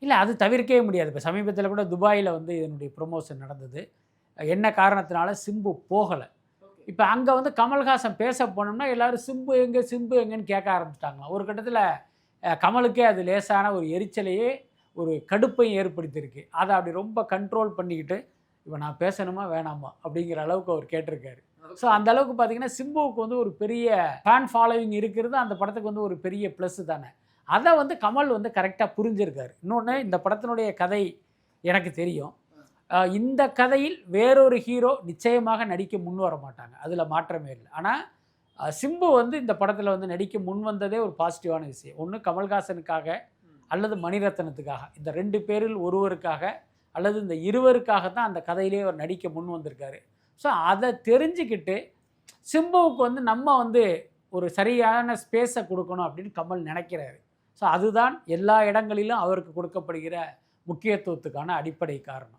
இல்லை அது தவிர்க்கவே முடியாது. இப்போ சமீபத்தில் கூட துபாயில் வந்து இதனுடைய ப்ரொமோஷன் நடந்தது. என்ன காரணத்தினால சிம்பு போகலை. இப்போ அங்கே வந்து கமல்ஹாசன் பேச போனோம்னா எல்லாரும் சிம்பு எங்கே சிம்பு எங்கேன்னு கேட்க ஆரம்பிச்சிட்டாங்களாம். ஒரு கட்டத்தில் கமலுக்கே அது லேசான ஒரு எரிச்சலையே ஒரு கடுப்பையும் ஏற்படுத்தியிருக்கு. அதை அப்படி ரொம்ப கண்ட்ரோல் பண்ணிக்கிட்டு இப்போ நான் பேசணுமா வேணாமா அப்படிங்கிற அளவுக்கு அவர் கேட்டிருக்காரு. ஸோ அந்த அளவுக்கு பார்த்தீங்கன்னா சிம்புவுக்கு வந்து ஒரு பெரிய ஃபேன் ஃபாலோவிங் இருக்கிறது அந்த படத்துக்கு வந்து ஒரு பெரிய ப்ளஸ் தானே. அதை வந்து கமல் வந்து கரெக்டாக புரிஞ்சிருக்காரு. இன்னொன்று இந்த படத்தினுடைய கதை எனக்கு தெரியும். இந்த கதையில் வேறொரு ஹீரோ நிச்சயமாக நடிக்க முன் வர மாட்டாங்க. அதில் மாற்றமே இல்லை. ஆனால் சிம்பு வந்து இந்த படத்தில் வந்து நடிக்க முன் வந்ததே ஒரு பாசிட்டிவான விஷயம். ஒன்று கமல்ஹாசனுக்காக அல்லது மணிரத்னத்துக்காக. இந்த 2 பேரில் ஒருவருக்காக அல்லது இந்த இருவருக்காக தான் அந்த கதையிலே அவர் நடிக்க முன் வந்திருக்காரு. ஸோ அதை தெரிஞ்சுக்கிட்டு சிம்புவுக்கு வந்து நம்ம வந்து ஒரு சரியான ஸ்பேஸை கொடுக்கணும் அப்படின்னு கமல் நினைக்கிறாரு. ஸோ அதுதான் எல்லா இடங்களிலும் அவருக்கு கொடுக்கப்படுகிற முக்கியத்துவத்துக்கான அடிப்படை காரணம்.